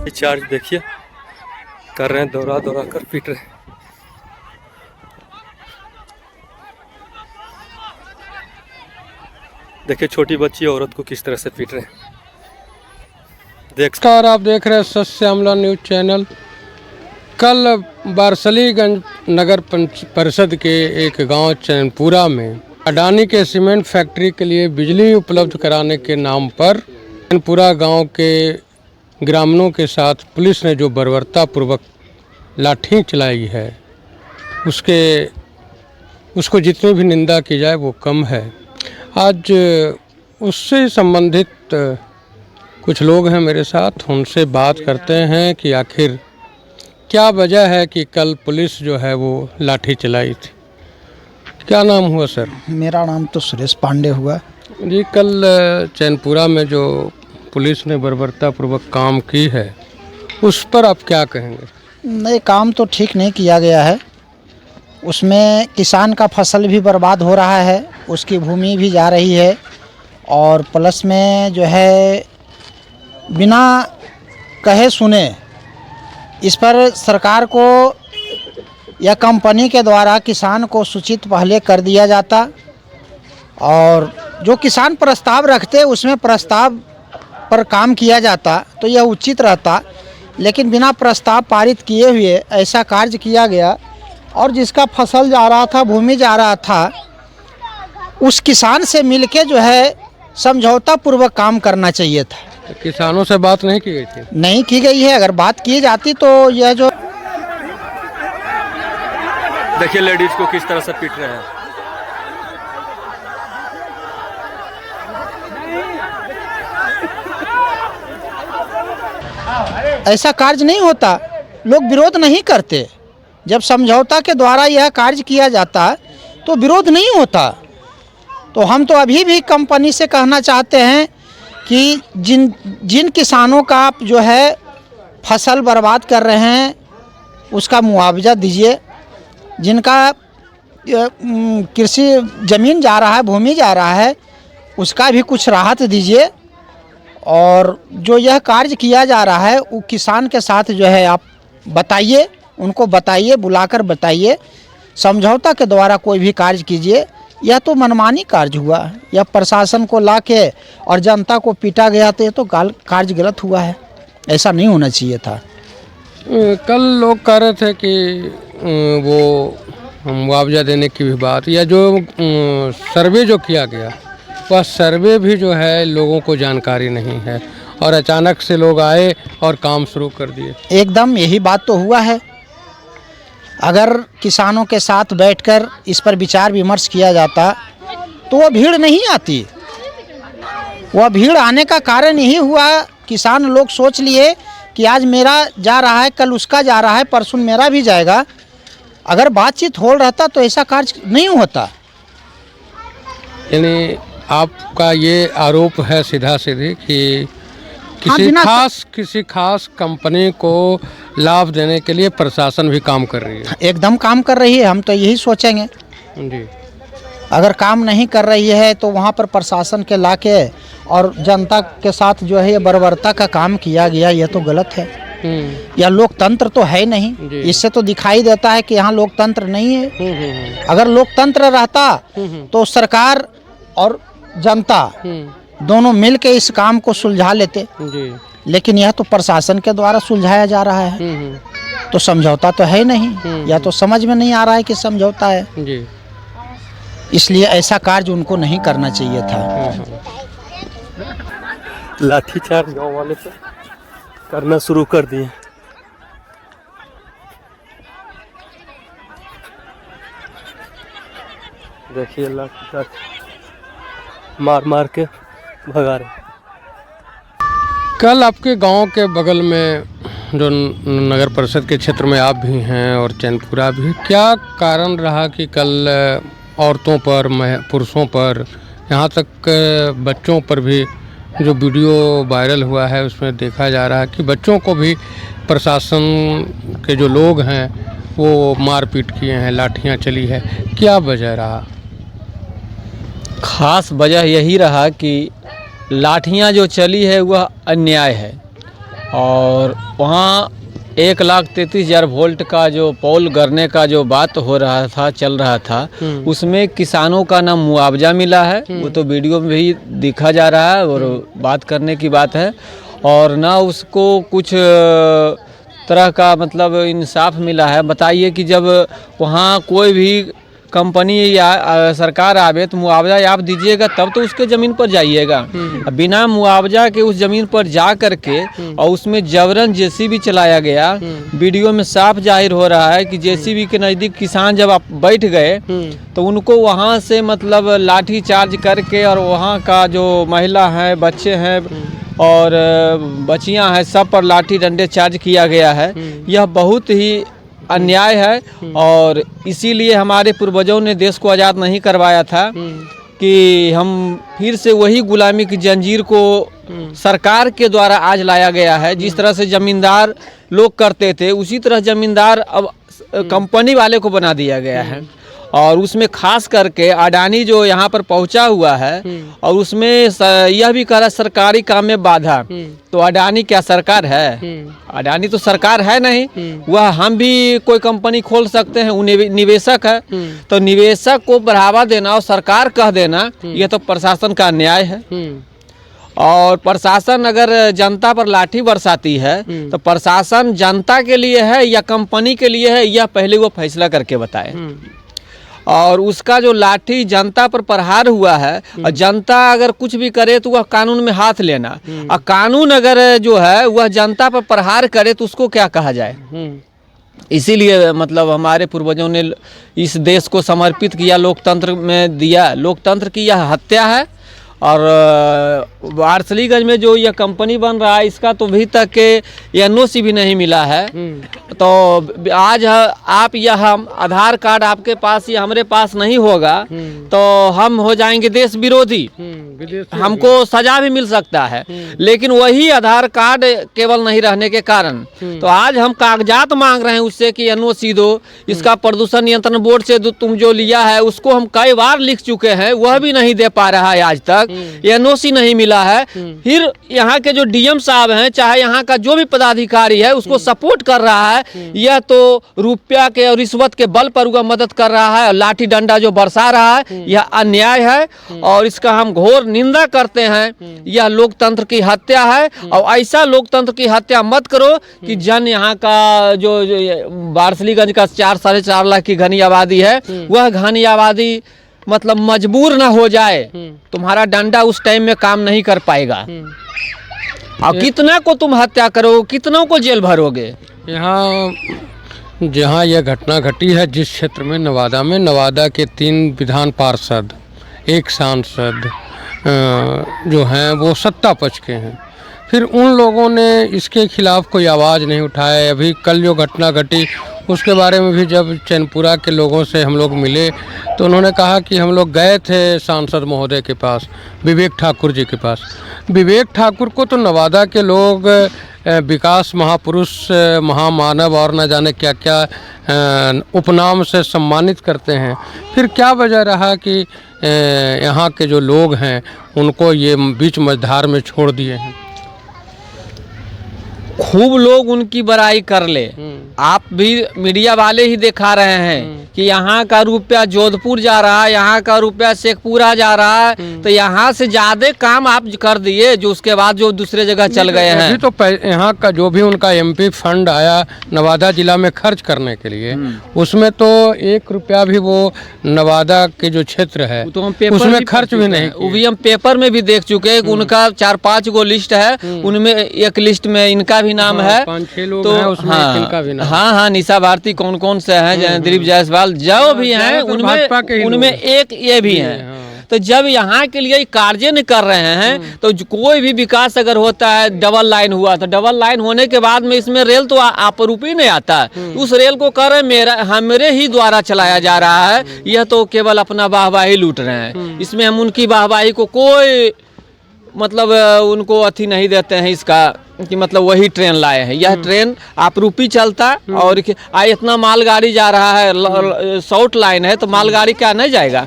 ये चार्ज देखिए कर रहे हैं, दौड़ा दौड़ा कर पीट रहे हैं। देखिए छोटी बच्ची औरत को किस तरह से पीट रहे हैं। नमस्कार, आप देख रहे हैं सच श्यामला न्यूज चैनल। कल बारसलीगंज नगर परिषद के एक गांव चैनपुरा में अडानी के सीमेंट फैक्ट्री के लिए बिजली उपलब्ध कराने के नाम पर चैनपुरा गांव के ग्रामीणों के साथ पुलिस ने जो बर्बरतापूर्वक लाठी चलाई है, उसको जितनी भी निंदा की जाए वो कम है। आज उससे संबंधित कुछ लोग हैं मेरे साथ, उनसे बात करते हैं कि आखिर क्या वजह है कि कल पुलिस जो है वो लाठी चलाई थी। क्या नाम हुआ सर? मेरा नाम तो सुरेश पांडे हुआ जी। कल चैनपुरा में जो पुलिस ने बर्बरतापूर्वक काम की है उस पर आप क्या कहेंगे? नहीं, काम तो ठीक नहीं किया गया है। उसमें किसान का फसल भी बर्बाद हो रहा है, उसकी भूमि भी जा रही है, और प्लस में जो है बिना कहे सुने इस पर सरकार को या कंपनी के द्वारा किसान को सूचित पहले कर दिया जाता, और जो किसान प्रस्ताव रखते उसमें प्रस्ताव पर काम किया जाता तो यह उचित रहता। लेकिन बिना प्रस्ताव पारित किए हुए ऐसा कार्य किया गया, और जिसका फसल जा रहा था, भूमि जा रहा था, उस किसान से मिलके जो है समझौता पूर्वक काम करना चाहिए था। तो किसानों से बात नहीं की गई थी? नहीं की गई है। अगर बात की जाती तो यह जो देखिए लेडीज को किस तरह से पीट रहे हैं। ऐसा कार्य नहीं होता, लोग विरोध नहीं करते। जब समझौता के द्वारा यह कार्य किया जाता तो विरोध नहीं होता। तो हम तो अभी भी कंपनी से कहना चाहते हैं कि जिन किसानों का आप जो है फसल बर्बाद कर रहे हैं उसका मुआवजा दीजिए, जिनका कृषि ज़मीन जा रहा है, भूमि जा रहा है, उसका भी कुछ राहत दीजिए। और जो यह कार्य किया जा रहा है वो किसान के साथ जो है आप बताइए, उनको बताइए, बुलाकर बताइए, समझौता के द्वारा कोई भी कार्य कीजिए। यह तो मनमानी कार्य हुआ, यह प्रशासन को लाके और जनता को पीटा गया, तो ये तो कार्य गलत हुआ है, ऐसा नहीं होना चाहिए था। कल लोग कह रहे थे कि वो मुआवजा देने की भी बात, या जो सर्वे जो किया गया वह सर्वे भी जो है लोगों को जानकारी नहीं है, और अचानक से लोग आए और काम शुरू कर दिए। एकदम यही बात तो हुआ है। अगर किसानों के साथ बैठकर इस पर विचार विमर्श किया जाता तो वह भीड़ नहीं आती। वह भीड़ आने का कारण यही हुआ, किसान लोग सोच लिए कि आज मेरा जा रहा है, कल उसका जा रहा है, परसों मेरा भी जाएगा। अगर बातचीत हो रहता तो ऐसा कार्य नहीं होता। यानी आपका ये आरोप है सीधा सीधी कि किसी खास कंपनी को लाभ देने के लिए प्रशासन भी काम कर रही है। एकदम काम कर रही है, हम तो यही सोचेंगे जी। अगर काम नहीं कर रही है तो वहाँ पर प्रशासन के लाके और जनता के साथ जो है ये बर्बरता का काम किया गया, यह तो गलत है। यह लोकतंत्र तो है नहीं। इससे तो दिखाई देता है कि यहाँ लोकतंत्र नहीं है। अगर लोकतंत्र रहता तो सरकार और जनता दोनों मिल के इस काम को सुलझा लेते जी। लेकिन यह तो प्रशासन के द्वारा सुलझाया जा रहा है, तो समझौता तो है नहीं। या तो समझ में नहीं आ रहा है कि समझौता है जी। इसलिए ऐसा कार्य उनको नहीं करना चाहिए था। लाठीचार्ज गांव वाले पे करना शुरू कर दिए। देखिए लाठीचार्ज मार मार के भगा रहे। कल आपके गांव के बगल में जो नगर परिषद के क्षेत्र में आप भी हैं और चैनपुरा भी, क्या कारण रहा कि कल औरतों पर, पुरुषों पर, यहाँ तक बच्चों पर भी जो वीडियो वायरल हुआ है उसमें देखा जा रहा है कि बच्चों को भी प्रशासन के जो लोग हैं वो मारपीट किए हैं, लाठियाँ चली है, क्या वजह रहा? खास वजह यही रहा कि लाठियाँ जो चली है वह अन्याय है। और वहाँ 1,33,000 वोल्ट का जो पोल गिरने का जो बात हो रहा था, चल रहा था, उसमें किसानों का ना मुआवजा मिला है, वो तो वीडियो में भी दिखा जा रहा है और बात करने की बात है, और ना उसको कुछ तरह का मतलब इंसाफ मिला है। बताइए कि जब वहाँ कोई भी कंपनी या सरकार आवे तो मुआवजा आप दीजिएगा तब तो उसके ज़मीन पर जाइएगा। बिना मुआवजा के उस ज़मीन पर जा कर के और उसमें जबरन जेसीबी चलाया गया। वीडियो में साफ जाहिर हो रहा है कि जेसीबी के नज़दीक किसान जब आप बैठ गए तो उनको वहाँ से मतलब लाठी चार्ज करके और वहाँ का जो महिला है, बच्चे हैं और बच्चियाँ हैं, सब पर लाठी डंडे चार्ज किया गया है। यह बहुत ही अन्याय है और इसीलिए हमारे पूर्वजों ने देश को आज़ाद नहीं करवाया था कि हम फिर से वही गुलामी की जंजीर को सरकार के द्वारा आज लाया गया है। जिस तरह से ज़मींदार लोग करते थे उसी तरह ज़मींदार अब कंपनी वाले को बना दिया गया है। और उसमें खास करके अडानी जो यहाँ पर पहुँचा हुआ है और उसमें यह भी कह रहा है सरकारी काम में बाधा, तो अडानी क्या सरकार है? अडानी तो सरकार है नहीं। वह हम भी कोई कंपनी खोल सकते हैं, वो निवेशक है। तो निवेशक को बढ़ावा देना और सरकार कह देना, यह तो प्रशासन का अन्याय है। और प्रशासन अगर जनता पर लाठी बरसाती है तो प्रशासन जनता के लिए है या कंपनी के लिए है, यह पहले वो फैसला करके बताए। और उसका जो लाठी जनता पर प्रहार हुआ है और जनता अगर कुछ भी करे तो वह कानून में हाथ लेना, और कानून अगर जो है वह जनता पर प्रहार करे तो उसको क्या कहा जाए। इसीलिए मतलब हमारे पूर्वजों ने इस देश को समर्पित किया, लोकतंत्र में दिया। लोकतंत्र की यह हत्या है। और वारसलीगंज में जो यह कंपनी बन रहा है इसका तो अभी तक एनओसी भी नहीं मिला है। तो आज आप यह आधार कार्ड आपके पास या हमारे पास नहीं होगा तो हम हो जाएंगे देश विरोधी, हमको सजा भी मिल सकता है। लेकिन वही आधार कार्ड केवल नहीं रहने के कारण तो आज हम कागजात मांग रहे हैं उससे कि एनओसी दो। इसका प्रदूषण नियंत्रण बोर्ड से तुम जो लिया है उसको हम कई बार लिख चुके हैं, वह भी नहीं दे पा रहा है, आज तक एनओसी नहीं मिला है। फिर यहाँ के जो डीएम साहब हैं, चाहे यहाँ का जो भी पदाधिकारी है, उसको सपोर्ट कर रहा है। यह तो रुपया के और रिश्वत के बल पर वह मदद कर रहा है और लाठी डंडा जो बरसा रहा है, यह अन्याय है और इसका हम घोर निंदा करते हैं। यह लोकतंत्र की हत्या है और ऐसा लोकतंत्र की हत्या मत करो कि जन यहाँ का जो वारसलीगंज का 4-4.5 लाख की घनी आबादी है, वह घनी आबादी मतलब मजबूर ना हो जाए। तुम्हारा डंडा उस टाइम में काम नहीं कर पाएगा। और कितना को तुम हत्या करोगे, कितनों को जेल भरोगे। यहाँ जहाँ यह घटना घटी है, जिस क्षेत्र में नवादा के 3 विधान पार्षद, 1 सांसद जो हैं वो सत्ता पक्ष के हैं। फिर उन लोगों ने इसके खिलाफ कोई आवाज़ नहीं उठाया। अभी कल जो घटना घटी उसके बारे में भी जब चैनपुरा के लोगों से हम लोग मिले तो उन्होंने कहा कि हम लोग गए थे सांसद महोदय के पास, विवेक ठाकुर जी के पास। विवेक ठाकुर को तो नवादा के लोग विकास महापुरुष, महामानव और न जाने क्या क्या उपनाम से सम्मानित करते हैं। फिर क्या वजह रहा कि यहाँ के जो लोग हैं उनको ये बीच मझधार में छोड़ दिए हैं? खूब लोग उनकी बड़ाई कर ले, आप भी मीडिया वाले ही दिखा रहे हैं कि यहाँ का रुपया जोधपुर जा रहा है, यहाँ का रुपया शेखपुरा जा रहा है, तो यहाँ से ज्यादा काम आप कर दिए जो उसके बाद जो दूसरे जगह चल गए हैं। अभी तो यहाँ का जो भी उनका एमपी फंड आया नवादा जिला में खर्च करने के लिए, उसमें तो 1 रुपया भी वो नवादा के जो क्षेत्र है तो हम उसमें खर्च भी नहीं। वो भी हम पेपर में भी देख चुके हैं। उनका 4-5 गो लिस्ट है, उनमें एक लिस्ट में इनका भी नाम है, 5-6 लोग तो हैं उसमें, इनका भी नाम। हाँ, निशा भारती कौन कौन से हैं, दिलीप जायसवाल जो भी हैं, उनमें एक ये भी हैं। तो जब यहाँ के लिए कार्य नहीं कर रहे हैं तो कोई भी विकास अगर होता है, डबल लाइन हुआ तो डबल लाइन होने के बाद में इसमें रेल तो आपरूप ही नहीं आता। उस रेल को कर हमारे ही द्वारा चलाया जा रहा है। यह तो केवल अपना वाहवाही लूट रहे हैं। इसमें हम उनकी वाहवाही को कोई मतलब उनको अथी नहीं देते हैं, इसका कि मतलब वही ट्रेन लाए हैं। यह ट्रेन आपरूपी चलता और इतना मालगाड़ी जा रहा है, शॉर्ट लाइन है तो मालगाड़ी क्या नहीं जाएगा।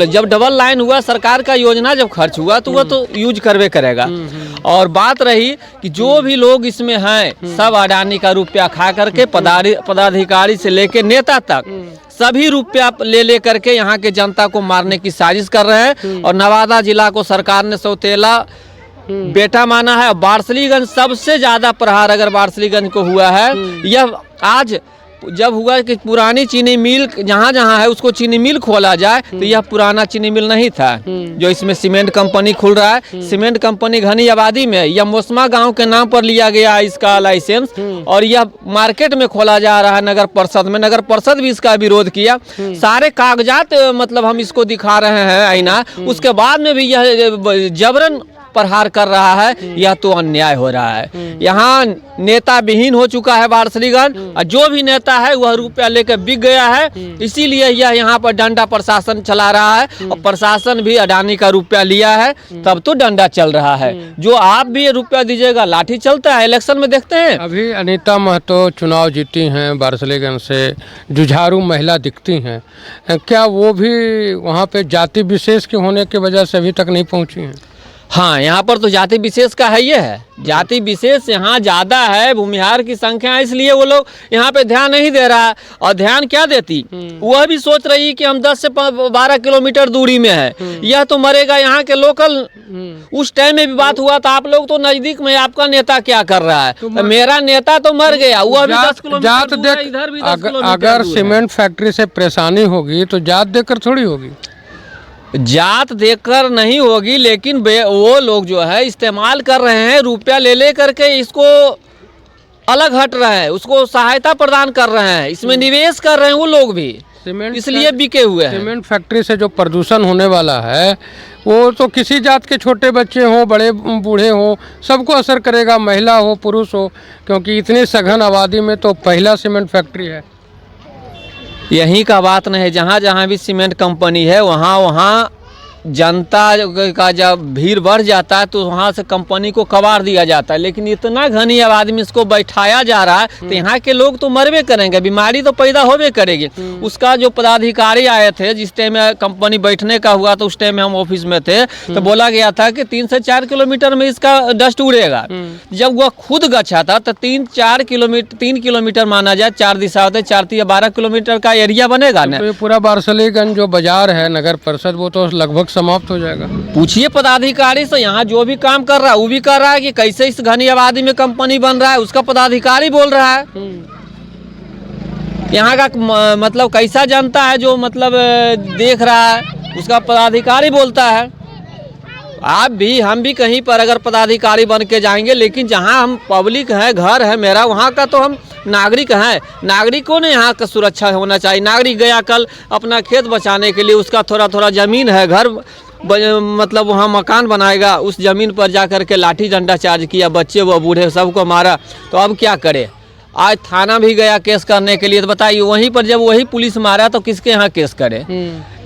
जब डबल लाइन हुआ, सरकार का योजना जब खर्च हुआ तो वह तो यूज करवे करेगा। और बात रही कि जो भी लोग इसमें हैं सब अडानी का रुपया खा करके पदाधिकारी से लेके नेता तक सभी रुपया ले करके यहाँ के जनता को मारने की साजिश कर रहे हैं। और नवादा जिला को सरकार ने सौतेला बेटा माना है। बारसलीगंज सबसे ज्यादा प्रहार अगर बारसलीगंज को हुआ है, यह आज जब हुआ कि पुरानी चीनी मिल जहाँ जहाँ है उसको चीनी मिल खोला जाए, तो यह पुराना चीनी मिल नहीं था जो इसमें सीमेंट कंपनी खुल रहा है। सीमेंट कंपनी घनी आबादी में, यह मोसमा गांव के नाम पर लिया गया इसका लाइसेंस और यह मार्केट में खोला जा रहा है नगर परिषद में। नगर परिषद भी इसका विरोध किया। सारे कागजात मतलब हम इसको दिखा रहे हैं आईना, उसके बाद में भी यह जबरन प्रहार कर रहा है। यह तो अन्याय हो रहा है। यहाँ नेता विहीन हो चुका है बारसलीगंज, और जो भी नेता है वह रुपया लेकर बिक गया है। इसीलिए यह यहाँ पर डंडा प्रशासन चला रहा है और प्रशासन भी अडानी का रुपया लिया है तब तो डंडा चल रहा है। जो आप भी रुपया दीजिएगा लाठी चलता है। इलेक्शन में देखते हैं अभी अनीता महतो चुनाव जीती हैं बारसलीगंज से, जुझारू महिला दिखती हैं, क्या वो भी वहाँ पे जाति विशेष के होने की वजह से अभी तक नहीं पहुँची हैं? हाँ, यहाँ पर तो जाति विशेष का है, ये है जाति विशेष यहाँ ज़्यादा है, भूमिहार की संख्या है, इसलिए वो लोग यहाँ पे ध्यान नहीं दे रहा है। और ध्यान क्या देती, वह भी सोच रही कि हम 10 से 12 किलोमीटर दूरी में है, यह तो मरेगा यहाँ के लोकल। उस टाइम में भी बात हुआ था, आप लोग तो नजदीक में, आपका नेता क्या कर रहा है, तो मेरा नेता तो मर गया, वह भी 10 किलोमीटर दूर है, इधर भी 10 किलोमीटर। अगर सीमेंट फैक्ट्री से परेशानी होगी तो जात देकर थोड़ी होगी। जात देकर नहीं होगी, लेकिन वो लोग जो है इस्तेमाल कर रहे हैं, रुपया ले करके इसको अलग हट रहे हैं, उसको सहायता प्रदान कर रहे हैं, इसमें निवेश कर रहे हैं वो लोग भी, इसलिए बिके हुए हैं। सीमेंट फैक्ट्री से जो प्रदूषण होने वाला है वो तो किसी जात के छोटे बच्चे हों, बड़े बूढ़े हों, सबको असर करेगा, महिला हो पुरुष हो, क्योंकि इतनी सघन आबादी में तो पहला सीमेंट फैक्ट्री है। यहीं का बात नहीं है, जहाँ जहाँ भी सीमेंट कंपनी है वहाँ जनता का जब भीड़ बढ़ जाता है तो वहाँ से कंपनी को कबाड़ दिया जाता है। लेकिन इतना घनी आबादी में इसको बैठाया जा रहा है तो यहाँ के लोग तो मरबे करेंगे, बीमारी तो पैदा होबे करेगी। उसका जो पदाधिकारी आए थे, जिस टाइम कंपनी बैठने का हुआ तो उस टाइम में हम ऑफिस में थे, तो बोला गया था कि 3 से 4 किलोमीटर में इसका डस्ट उड़ेगा। जब वह खुद गच्छा था तो 3 किलोमीटर माना जाए, 4 दिशा होते, 4 या 12 किलोमीटर का एरिया बनेगा ना। तो पूरा बारसलीगंज जो बाजार है नगर परिषद, वो तो लगभग समाप्त हो जाएगा। पूछिए पदाधिकारी से, यहाँ जो भी काम कर रहा है वो भी कर रहा है कि कैसे इस घनी आबादी में कंपनी बन रहा है, उसका पदाधिकारी बोल रहा है। यहाँ का मतलब कैसा जनता है जो मतलब देख रहा है, उसका पदाधिकारी बोलता है। आप भी हम भी कहीं पर अगर पदाधिकारी बन के जाएंगे, लेकिन जहाँ हम पब्लिक है, घर है मेरा, वहाँ का तो हम नागरिक हैं। नागरिकों ने यहाँ का सुरक्षा होना चाहिए। नागरिक गया कल अपना खेत बचाने के लिए, उसका थोड़ा जमीन है, घर मतलब वहाँ मकान बनाएगा, उस ज़मीन पर जा कर के लाठी डंडा चार्ज किया, बच्चे व बूढ़े सबको मारा, तो अब क्या करे। आज थाना भी गया केस करने के लिए, तो बताइए वहीं पर जब वही पुलिस मारा तो किसके यहाँ केस करे।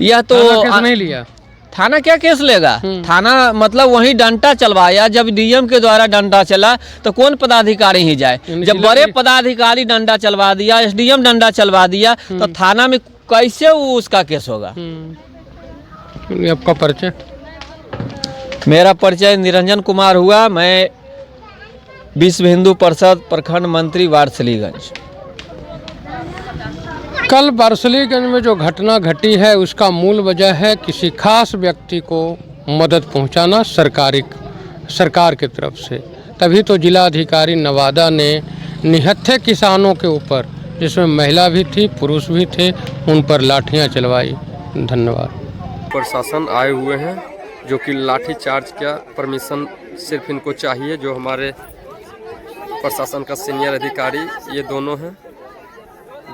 यह तो केस नहीं लिया, थाना क्या केस लेगा। थाना मतलब वही डंडा चलवाया, जब डीएम के द्वारा डंडा चला तो कौन पदाधिकारी ही जाए। जब बड़े पदाधिकारी डंडा चलवा दिया, एसडीएम डंडा चलवा दिया, तो थाना में कैसे उसका केस होगा। आपका परिचय? मेरा परिचय निरंजन कुमार हुआ, मैं विश्व हिंदू परिषद प्रखंड मंत्री बारसलीगंज। कल बारसलीगंज में जो घटना घटी है उसका मूल वजह है किसी खास व्यक्ति को मदद पहुंचाना सरकार की तरफ से। तभी तो जिला अधिकारी नवादा ने निहत्थे किसानों के ऊपर, जिसमें महिला भी थी पुरुष भी थे, उन पर लाठियां चलवाई। धन्यवाद। प्रशासन आए हुए हैं जो कि लाठी चार्ज का परमिशन सिर्फ इनको चाहिए। जो हमारे प्रशासन का सीनियर अधिकारी ये दोनों हैं,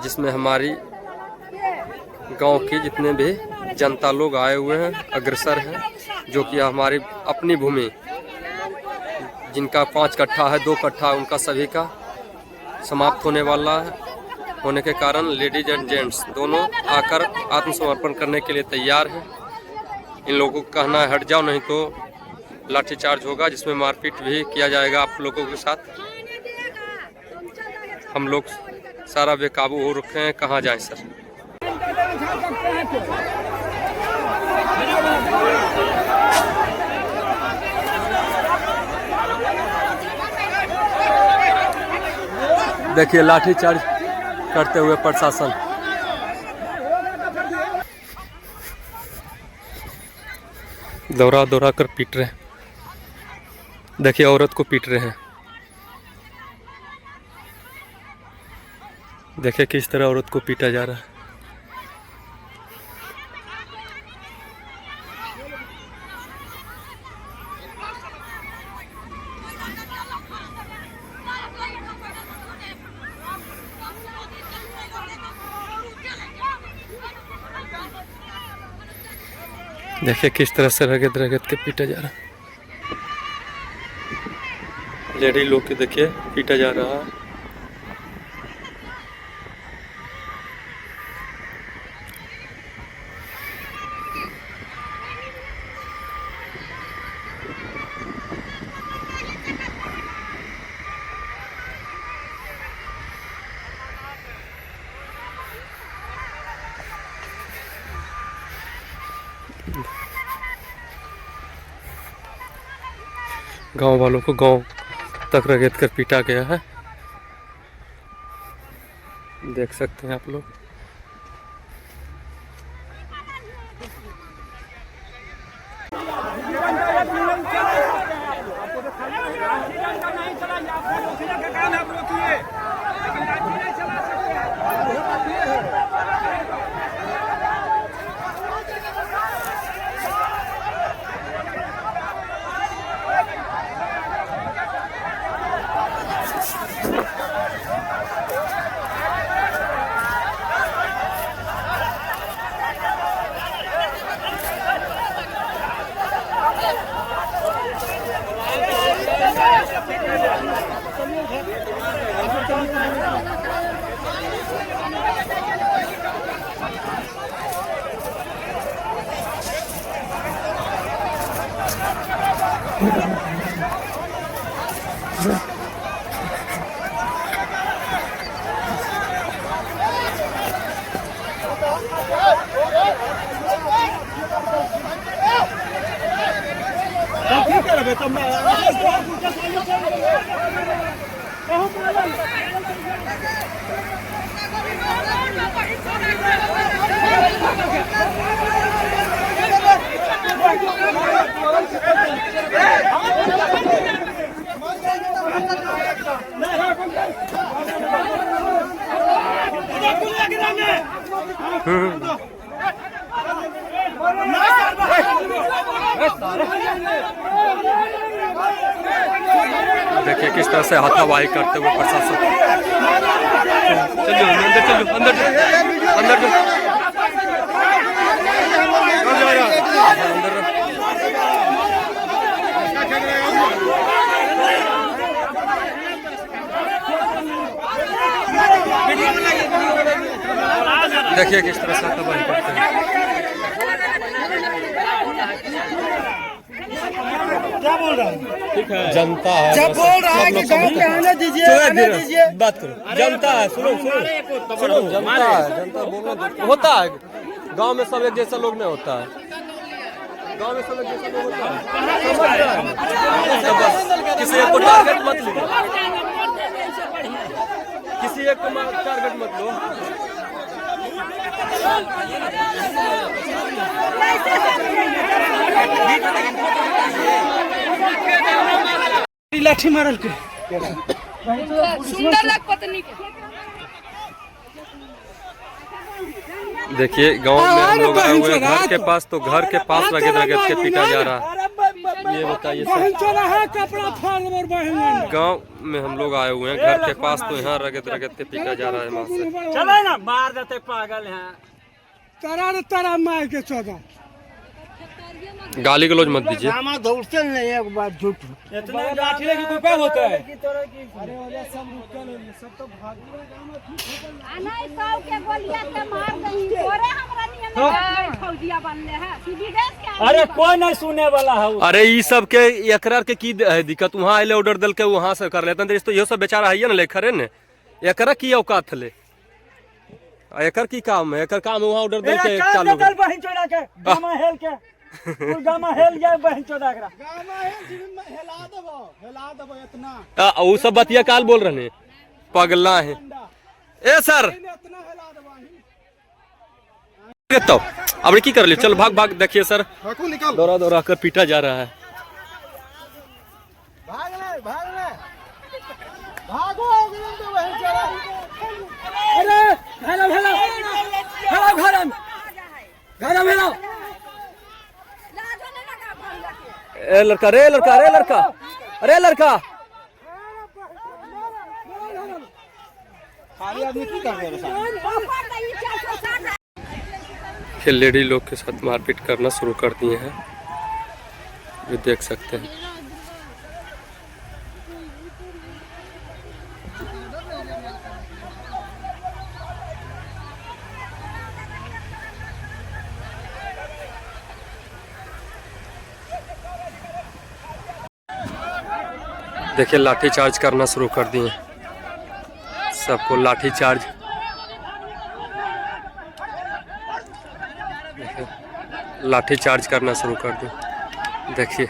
जिसमें हमारी गांव की जितने भी जनता लोग आए हुए हैं, अग्रसर हैं, जो कि हमारी अपनी भूमि जिनका 5 कट्ठा है, 2 कट्ठा उनका सभी का समाप्त होने वाला है। होने के कारण लेडीज एंड जेंट्स दोनों आकर आत्मसमर्पण करने के लिए तैयार हैं। इन लोगों को कहना है हट जाओ, नहीं तो लाठीचार्ज होगा, जिसमें मारपीट भी किया जाएगा आप लोगों के साथ। हम लोग सारा बेकाबू हो रखे हैं, कहाँ जाएं सर। देखिए लाठीचार्ज करते हुए प्रशासन। दौड़ा दौड़ा कर पीट रहे हैं। देखिए औरत को पीट रहे हैं। देखिए किस तरह औरत को पीटा जा रहा है। देखिए किस तरह से रगड़ रगड़ के पीटा जा रहा है। लेडी लोग के देखिए पीटा जा रहा है। गांव वालों को गांव तक रगड़ कर पीटा गया है, देख सकते हैं आप लोग। देखिए किस तरह से हाथापाई करते हुए प्रशासन। चलिए अंदर चलो, अंदर अंदर देखिए किस तरह से हाथापाई करते हैं। क्या बोल रहा है? ठीक है, जनता है। जब बोल रहा है कि गांव में आने दीजिए, आने दीजिए, बात करो। जनता है, सुनो सुनो सुनो, जनता है, जनता बोलना होता है। गांव में सब एक जैसा लोग नहीं होता है। गांव में सब एक जैसा लोग होता है, समझ रहे हैं? तो बस किसी एक को टारगेट मत लो, किसी एक को टारगेट मत लो। लाठी मारल के सुंदर लग पत्नी के। देखिए गांव में हम लोग आए हुए हैं घर के पास, तो घर के पास रगड़ रगड़ के पीटा जा रहा है। ये बताइए सर, गांव में हम लोग आए हुए हैं घर के पास, तो यहाँ रगड़ रगड़ के पीटा जा रहा है। माँ से चलो ना, मार देते पागल हैं। तारा तारा मार के 14 गाली गलौज मत दीजिए। गामा दौड़ते नहीं एक बार झूठ इतना लाठी लेके कोई काम होता है। अरे वाले सब रुकल है सब तो भाग गए गामा अनाई साव के गोलियां से मार दही तोरे हमरा नियम में फौजिया बनले है सीधी देश के। अरे कोई नहीं सुने वाला है। अरे ई सब के एकरा के की दिक्कत, वहाँ आइले ऑर्डर दल के वहाँ से कर लेते हैं। तो ये सब बेचारा है ना लेखरे ने, एकरा की औकात ले, एकर की काम है, एकर काम है वहाँ ऑर्डर दल के चालू दल बहन चोदा के गामा हेल के गामा हेल जाए बहन चोदा करा गामा हेला देबो इतना। वो सब बतिया काल बोल रहे हैं, पगला है। ए सर तो अब की कर ले, चल भाग भाग। देखिए सर दौड़ा दौड़ा कर पीटा जा रहा है। भागो अरे हेलो हेलो हेलो घरम घरम हेलो। ए लड़का रे लड़का रे लड़का, अरे लड़का फिर लेडी लोग के साथ मारपीट करना शुरू कर दिए हैं, जो देख सकते हैं। देखिए लाठी चार्ज करना शुरू कर दिए, सबको लाठी चार्ज। लाठी चार्ज करना शुरू कर दिए, देखिए।